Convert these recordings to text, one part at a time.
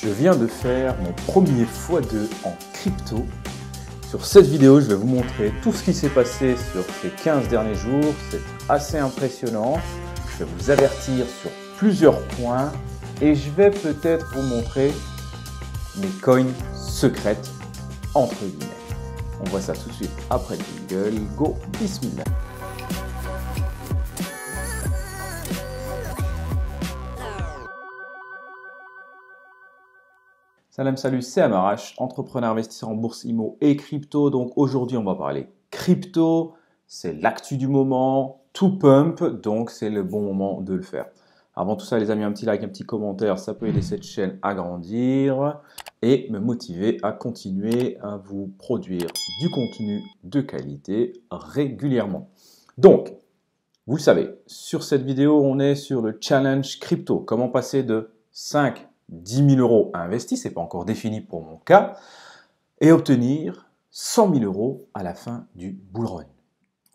Je viens de faire mon premier x2 en crypto. Sur cette vidéo, je vais vous montrer tout ce qui s'est passé sur ces 15 derniers jours. C'est assez impressionnant. Je vais vous avertir sur plusieurs points et je vais peut-être vous montrer mes coins secrètes, entre guillemets. On voit ça tout de suite après le jingle. Go, bismillah. Salam, salut, c'est Amarash, entrepreneur investisseur en bourse IMO et crypto. Donc aujourd'hui, on va parler crypto. C'est l'actu du moment, tout pump, donc c'est le bon moment de le faire. Avant tout ça, les amis, un petit like, un petit commentaire, ça peut aider cette chaîne à grandir et me motiver à continuer à vous produire du contenu de qualité régulièrement. Donc, vous le savez, sur cette vidéo, on est sur le challenge crypto. Comment passer de 5 10 000 euros investis, ce n'est pas encore défini pour mon cas, et obtenir 100 000 euros à la fin du bull run.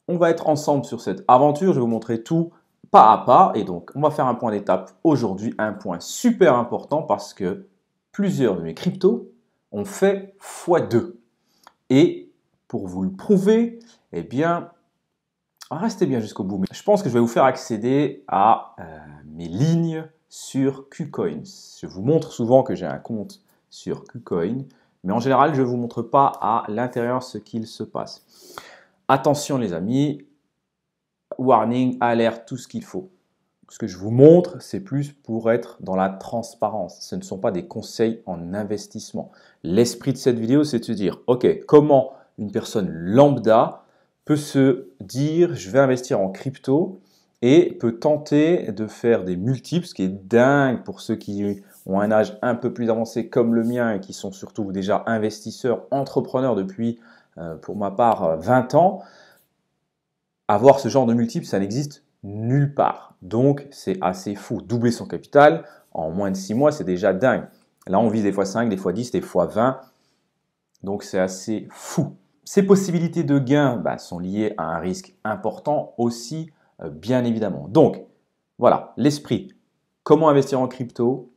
On va être ensemble sur cette aventure, je vais vous montrer tout pas à pas, et donc on va faire un point d'étape aujourd'hui, un point super important parce que plusieurs de mes cryptos ont fait x2. Et pour vous le prouver, eh bien, restez bien jusqu'au bout. Je pense que je vais vous faire accéder à mes lignes sur KuCoin. Je vous montre souvent que j'ai un compte sur KuCoin, mais en général, je ne vous montre pas à l'intérieur ce qu'il se passe. Attention les amis, warning, alerte, tout ce qu'il faut. Ce que je vous montre, c'est plus pour être dans la transparence. Ce ne sont pas des conseils en investissement. L'esprit de cette vidéo, c'est de se dire, ok, comment une personne lambda peut se dire, je vais investir en crypto et peut tenter de faire des multiples, ce qui est dingue pour ceux qui ont un âge un peu plus avancé comme le mien et qui sont surtout déjà investisseurs, entrepreneurs depuis, pour ma part, 20 ans. Avoir ce genre de multiples, ça n'existe nulle part. Donc, c'est assez fou. Doubler son capital en moins de 6 mois, c'est déjà dingue. Là, on vise des fois 5, des fois 10, des fois 20. Donc, c'est assez fou. Ces possibilités de gain sont liées à un risque important aussi, bien évidemment. Donc, voilà, l'esprit. Comment investir en crypto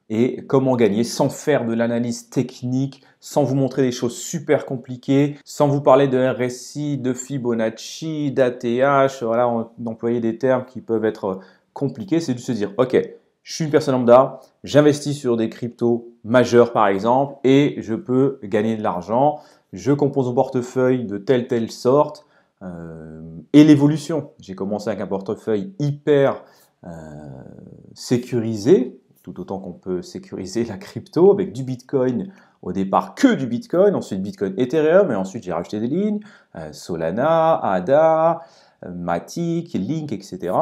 et comment gagner sans faire de l'analyse technique, sans vous montrer des choses super compliquées, sans vous parler de RSI, de Fibonacci, d'ATH, voilà, d'employer des termes qui peuvent être compliqués. C'est de se dire, ok, je suis une personne lambda, j'investis sur des cryptos majeurs par exemple et je peux gagner de l'argent. Je compose mon portefeuille de telle sorte et l'évolution. J'ai commencé avec un portefeuille hyper sécurisé, tout autant qu'on peut sécuriser la crypto avec du Bitcoin. Au départ, que du Bitcoin, ensuite Bitcoin Ethereum et ensuite j'ai rajouté des lignes, Solana, ADA, Matic, Link, etc.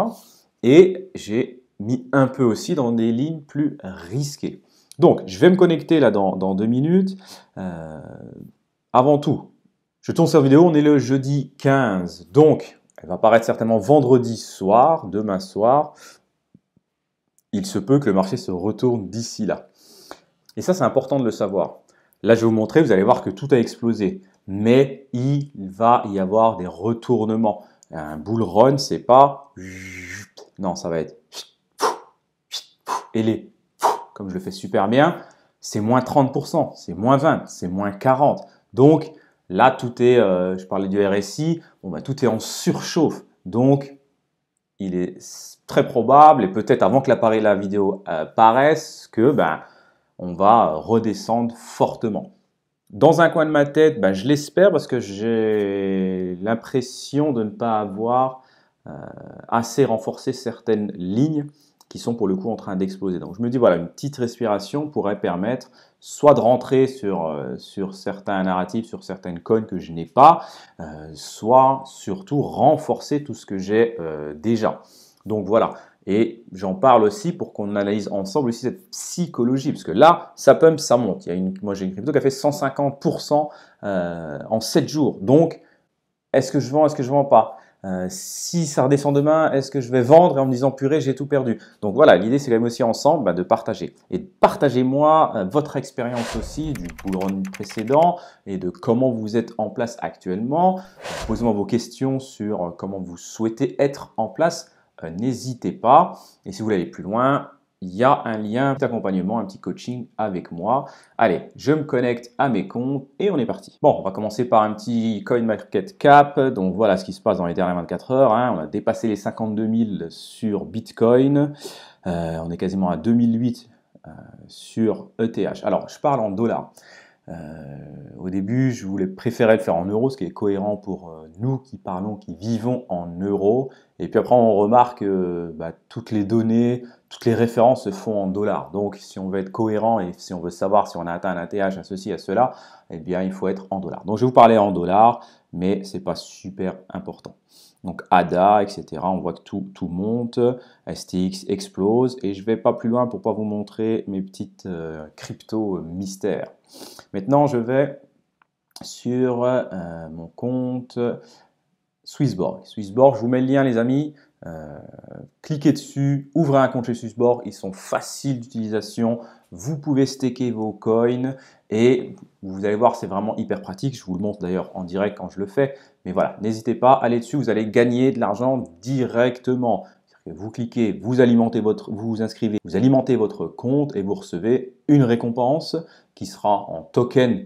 Et j'ai mis un peu aussi dans des lignes plus risquées. Donc, je vais me connecter là dans 2 minutes. Avant tout, je tourne cette vidéo, on est le jeudi 15, donc elle va paraître certainement vendredi soir, demain soir. Il se peut que le marché se retourne d'ici là. Et ça, c'est important de le savoir. Là, je vais vous montrer, vous allez voir que tout a explosé. Mais il va y avoir des retournements. Un bull run, c'est pas... Non, ça va être... Et les... Comme je le fais super bien, c'est moins 30%, c'est moins 20%, c'est moins 40%. Donc là, tout est, je parlais du RSI, tout est en surchauffe. Donc, il est très probable, et peut-être avant que la vidéo paraisse, que on va redescendre fortement. Dans un coin de ma tête, je l'espère parce que j'ai l'impression de ne pas avoir assez renforcé certaines lignes qui sont pour le coup en train d'exploser. Donc je me dis voilà, une petite respiration pourrait permettre soit de rentrer sur certains narratifs, sur certaines coins que je n'ai pas, soit surtout renforcer tout ce que j'ai déjà. Donc voilà, et j'en parle aussi pour qu'on analyse ensemble aussi cette psychologie, parce que là, ça pump, ça monte. Moi j'ai une crypto qui a fait 150% en 7 jours. Donc, est-ce que je vends, est-ce que je ne vends pas? Si ça redescend demain, est-ce que je vais vendre et en me disant purée, j'ai tout perdu? Donc voilà, l'idée c'est quand même aussi ensemble de partager. Et partagez-moi votre expérience aussi du bull run précédent et de comment vous êtes en place actuellement. Posez-moi vos questions sur comment vous souhaitez être en place. N'hésitez pas. Et si vous voulez aller plus loin, il y a un lien, un petit accompagnement, un petit coaching avec moi. Allez, je me connecte à mes comptes et on est parti. Bon, on va commencer par un petit CoinMarketCap. Donc voilà ce qui se passe dans les dernières 24 heures. Hein. On a dépassé les 52 000 sur Bitcoin. On est quasiment à 2008 sur ETH. Alors, je parle en dollars. Au début, je voulais préférer le faire en euros, ce qui est cohérent pour nous qui parlons, qui vivons en euros. Et puis après, on remarque que toutes les données, toutes les références se font en dollars. Donc, si on veut être cohérent et si on veut savoir si on a atteint un ATH, à ceci, à cela, eh bien, il faut être en dollars. Donc, je vais vous parler en dollars, mais c'est pas super important. Donc ADA, etc. On voit que tout monte, STX explose et je vais pas plus loin pour pas vous montrer mes petites crypto mystères. Maintenant, je vais sur mon compte Swissborg. Swissborg, je vous mets le lien, les amis. Cliquez dessus, ouvrez un compte chez Swissborg. Ils sont faciles d'utilisation. Vous pouvez staker vos coins et vous allez voir, c'est vraiment hyper pratique. Je vous le montre d'ailleurs en direct quand je le fais. Mais voilà, n'hésitez pas, allez dessus, vous allez gagner de l'argent directement. Vous cliquez, vous vous inscrivez, vous alimentez votre compte et vous recevez une récompense qui sera en token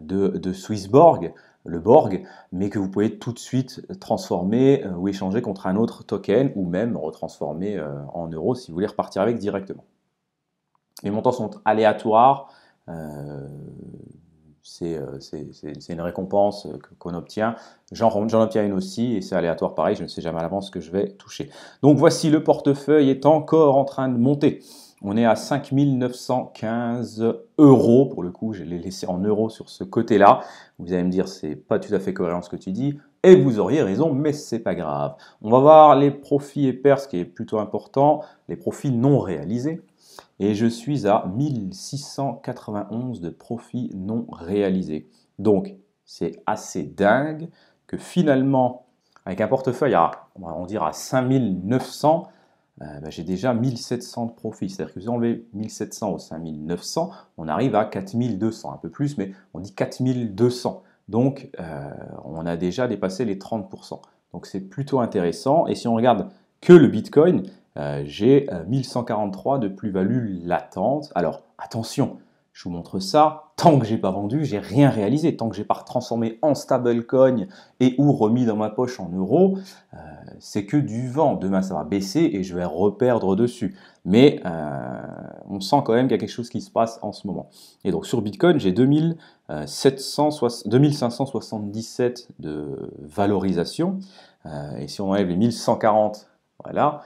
de Swissborg, le Borg, mais que vous pouvez tout de suite transformer ou échanger contre un autre token ou même retransformer en euros si vous voulez repartir avec directement. Les montants sont aléatoires. C'est une récompense qu'on obtient. J'en obtiens une aussi et c'est aléatoire pareil, je ne sais jamais à l'avance ce que je vais toucher. Donc voici, le portefeuille est encore en train de monter. On est à 5 915 euros, pour le coup, je l'ai laissé en euros sur ce côté-là. Vous allez me dire, c'est pas tout à fait cohérent ce que tu dis, et vous auriez raison, mais c'est pas grave. On va voir les profits et pertes, ce qui est plutôt important, les profits non réalisés. Et je suis à 1691 de profits non réalisés. Donc, c'est assez dingue que finalement, avec un portefeuille on dira à 5900, j'ai déjà 1700 de profit. C'est-à-dire que si on enlève 1700 au 5900, on arrive à 4200, un peu plus, mais on dit 4200. Donc, on a déjà dépassé les 30%. Donc, c'est plutôt intéressant. Et si on regarde que le Bitcoin, j'ai 1143 de plus-value latente. Alors, attention, je vous montre ça. Tant que j'ai pas vendu, j'ai rien réalisé. Tant que j'ai pas transformé en stablecoin et ou remis dans ma poche en euros, c'est que du vent. Demain, ça va baisser et je vais reperdre dessus. Mais on sent quand même qu'il y a quelque chose qui se passe en ce moment. Et donc sur Bitcoin, j'ai 2577 de valorisation. Et si on enlève les 1140, voilà.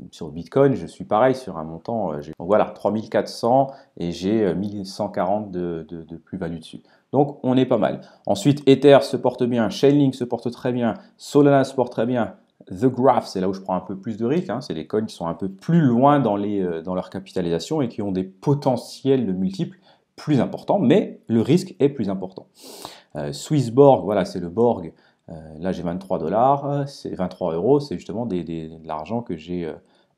Sur Bitcoin, je suis pareil sur un montant, donc voilà, 3400 et j'ai 1140 de plus-value dessus. Donc on est pas mal. Ensuite, Ether se porte bien, Chainlink se porte très bien, Solana se porte très bien. The Graph, c'est là où je prends un peu plus de risques. Hein. C'est les coins qui sont un peu plus loin dans leur capitalisation et qui ont des potentiels de multiples plus importants, mais le risque est plus important. Swissborg, voilà, c'est le Borg. Là, j'ai 23 dollars, c'est 23 euros, c'est justement de l'argent que j'ai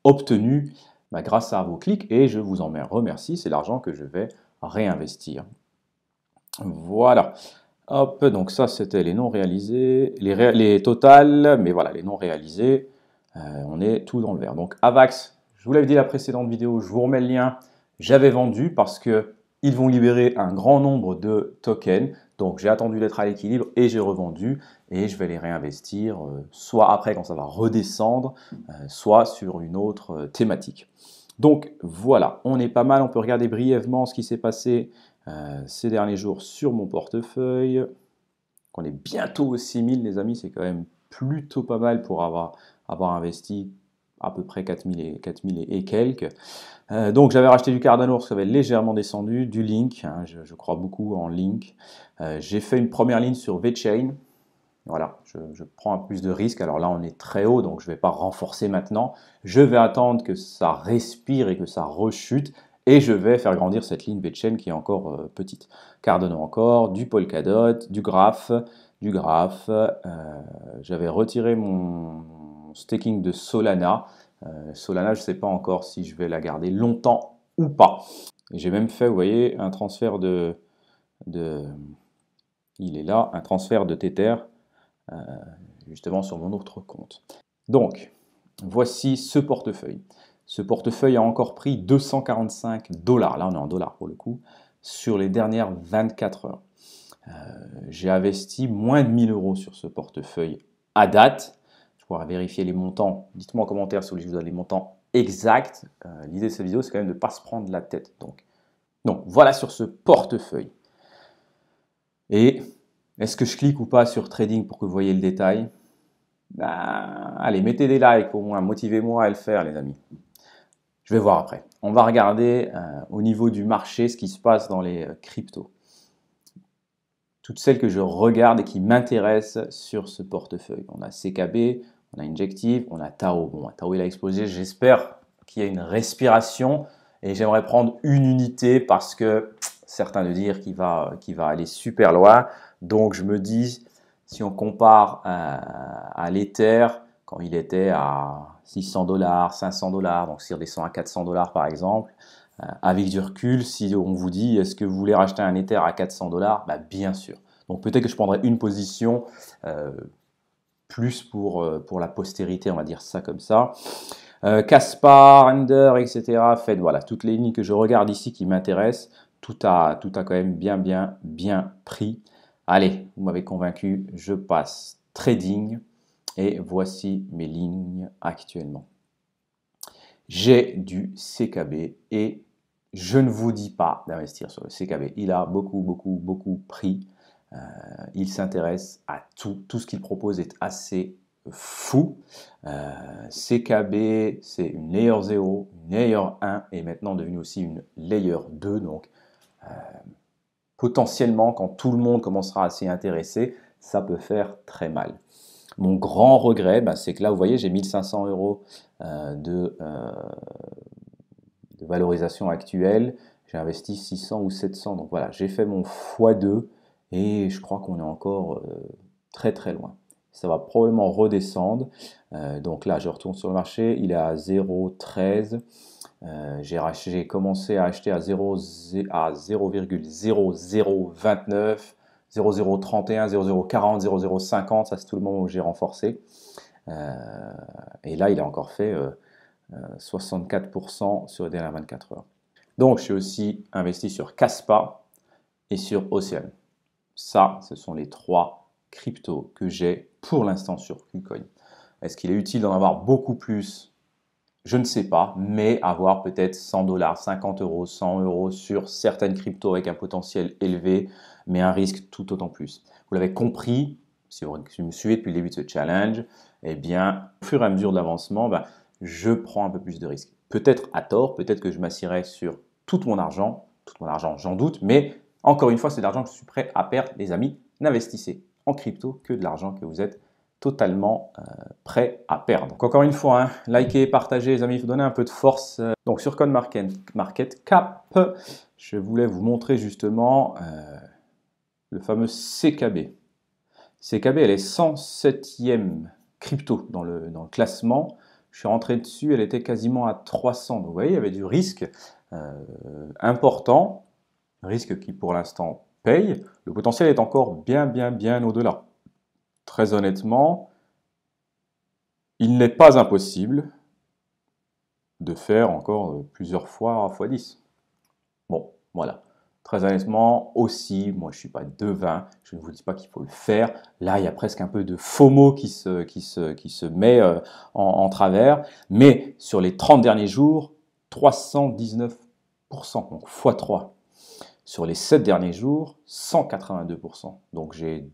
obtenu grâce à vos clics et je vous en remercie. C'est l'argent que je vais réinvestir. Voilà. Hop, donc ça, c'était les non réalisés, les totales, mais voilà, les non réalisés, on est tout dans le vert. Donc, Avax, je vous l'avais dit la précédente vidéo, je vous remets le lien. J'avais vendu parce que ils vont libérer un grand nombre de tokens. Donc, j'ai attendu d'être à l'équilibre et j'ai revendu et je vais les réinvestir soit après quand ça va redescendre, soit sur une autre thématique. Donc, voilà, on est pas mal. On peut regarder brièvement ce qui s'est passé ces derniers jours sur mon portefeuille. On est bientôt aux 6000 les amis, c'est quand même plutôt pas mal pour avoir investi à peu près 4000 et quelques. Donc j'avais racheté du Cardano, ça avait légèrement descendu, du Link, hein, je crois beaucoup en Link. J'ai fait une première ligne sur VeChain. Voilà, je prends un plus de risque. Alors là, on est très haut, donc je ne vais pas renforcer maintenant. Je vais attendre que ça respire et que ça rechute. Et je vais faire grandir cette ligne VeChain qui est encore petite. Cardano encore, du Polkadot, du Graph. J'avais retiré mon staking de Solana. Solana, je ne sais pas encore si je vais la garder longtemps ou pas. J'ai même fait, vous voyez, un transfert il est là, un transfert de Tether. Justement sur mon autre compte. Donc, voici ce portefeuille. Ce portefeuille a encore pris 245 $. Là, on est en dollars pour le coup, sur les dernières 24 heures. J'ai investi moins de 1000 € sur ce portefeuille à date. Je pourrais vérifier les montants. Dites-moi en commentaire si vous voulez que je vous donne les montants exacts. L'idée de cette vidéo, c'est quand même de ne pas se prendre la tête. Donc, voilà sur ce portefeuille. Et est-ce que je clique ou pas sur Trading pour que vous voyez le détail? Allez, mettez des likes au moins, motivez-moi à le faire, les amis. Je vais voir après. On va regarder au niveau du marché ce qui se passe dans les cryptos. Toutes celles que je regarde et qui m'intéressent sur ce portefeuille. On a CKB, on a Injective, on a Tao. Bon, Tao, il a explosé. J'espère qu'il y a une respiration et j'aimerais prendre une unité parce que certains de dire qu'il va aller super loin. Donc, je me dis, si on compare à l'Ether, quand il était à 600 $, 500 $, donc s'il redescend à 400 $ par exemple, avec du recul, si on vous dit, est-ce que vous voulez racheter un Ether à 400 $? Bah, bien sûr. Donc peut-être que je prendrai une position plus pour la postérité, on va dire ça comme ça. Caspar, Ender, etc. Faites, voilà, toutes les lignes que je regarde ici qui m'intéressent, tout a quand même bien pris. Allez, vous m'avez convaincu, je passe trading et voici mes lignes actuellement. J'ai du CKB et je ne vous dis pas d'investir sur le CKB. Il a beaucoup pris. Il s'intéresse à tout. Tout ce qu'il propose est assez fou. CKB, c'est une layer 0, une layer 1 et maintenant devenu aussi une layer 2. Donc, potentiellement, quand tout le monde commencera à s'y intéresser, ça peut faire très mal. Mon grand regret, c'est que là, vous voyez, j'ai 1500 € de valorisation actuelle. J'ai investi 600 ou 700. Donc voilà, j'ai fait mon x2 et je crois qu'on est encore très loin. Ça va probablement redescendre. Donc là, je retourne sur le marché. Il est à 0,13. J'ai commencé à acheter à 0,0029. 0031, 0040, 0050, ça c'est tout le moment où j'ai renforcé. Et là, il a encore fait 64% sur les dernières 24 heures. Donc, je suis aussi investi sur Kaspa et sur Océane. Ça, ce sont les 3 cryptos que j'ai pour l'instant sur KuCoin. Est-ce qu'il est utile d'en avoir beaucoup plus? Je ne sais pas, mais avoir peut-être 100 $, 50 €, 100 € sur certaines cryptos avec un potentiel élevé, mais un risque tout autant plus. Vous l'avez compris, si vous me suivez depuis le début de ce challenge, eh bien, au fur et à mesure de l'avancement, je prends un peu plus de risques. Peut-être à tort, peut-être que je m'assierai sur tout mon argent, j'en doute, mais encore une fois, c'est de l'argent que je suis prêt à perdre, les amis. N'investissez en crypto que de l'argent que vous êtes totalement prêt à perdre. Donc encore une fois, likez, partagez les amis, il faut donner un peu de force. Donc sur CoinMarketCap, je voulais vous montrer justement le fameux CKB. CKB, elle est 107e crypto dans le classement. Je suis rentré dessus, elle était quasiment à 300. Donc vous voyez, il y avait du risque important, risque qui pour l'instant paye. Le potentiel est encore bien au-delà. Très honnêtement, il n'est pas impossible de faire encore plusieurs fois x10. Bon, voilà. Très honnêtement, aussi, moi je ne suis pas devin, je ne vous dis pas qu'il faut le faire. Là, il y a presque un peu de FOMO qui se met en travers. Mais sur les 30 derniers jours, 319%, donc x3. Sur les 7 derniers jours, 182%. Donc j'ai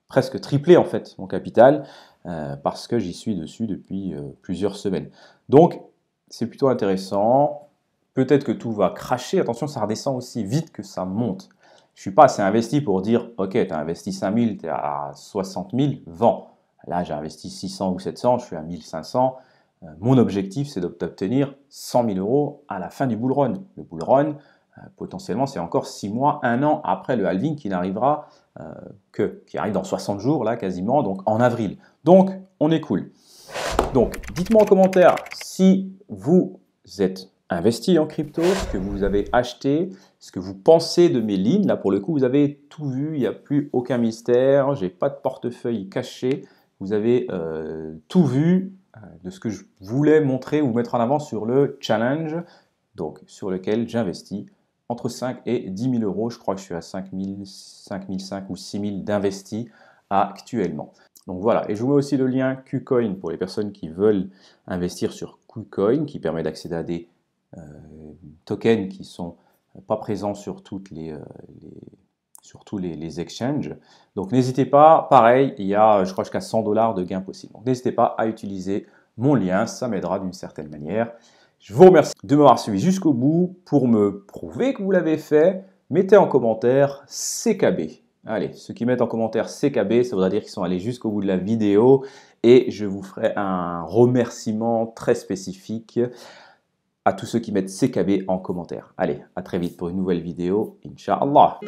presque triplé en fait mon capital parce que j'y suis dessus depuis plusieurs semaines. Donc c'est plutôt intéressant. Peut-être que tout va cracher. Attention, ça redescend aussi vite que ça monte. Je ne suis pas assez investi pour dire ok, tu as investi 5000, tu es à 60 000, vends. Là, j'ai investi 600 ou 700, je suis à 1500. Mon objectif, c'est d'obtenir 100 000 € à la fin du bull run. Le bull run, potentiellement, c'est encore 6 mois, 1 an après le halving qui n'arrivera qui arrive dans 60 jours, là, quasiment, donc en avril. Donc, on est cool. Donc, dites-moi en commentaire si vous êtes investi en crypto, ce que vous avez acheté, ce que vous pensez de mes lignes. Là, pour le coup, vous avez tout vu, il n'y a plus aucun mystère, j'ai pas de portefeuille caché, vous avez tout vu. de ce que je voulais montrer ou mettre en avant sur le challenge, donc sur lequel j'investis entre 5 et 10 000 euros. Je crois que je suis à 5 000, 5 500 ou 6 000 d'investis actuellement. Donc voilà, et je vous mets aussi le lien KuCoin pour les personnes qui veulent investir sur KuCoin, qui permet d'accéder à des tokens qui ne sont pas présents sur toutes sur tous les exchanges. Donc n'hésitez pas, pareil, il y a je crois jusqu'à 100 $ de gains possibles. Donc n'hésitez pas à utiliser mon lien, ça m'aidera d'une certaine manière. Je vous remercie de m'avoir suivi jusqu'au bout. Pour me prouver que vous l'avez fait, mettez en commentaire CKB. Allez, ceux qui mettent en commentaire CKB, ça voudra dire qu'ils sont allés jusqu'au bout de la vidéo et je vous ferai un remerciement très spécifique à tous ceux qui mettent CKB en commentaire. Allez, à très vite pour une nouvelle vidéo, Inch'Allah.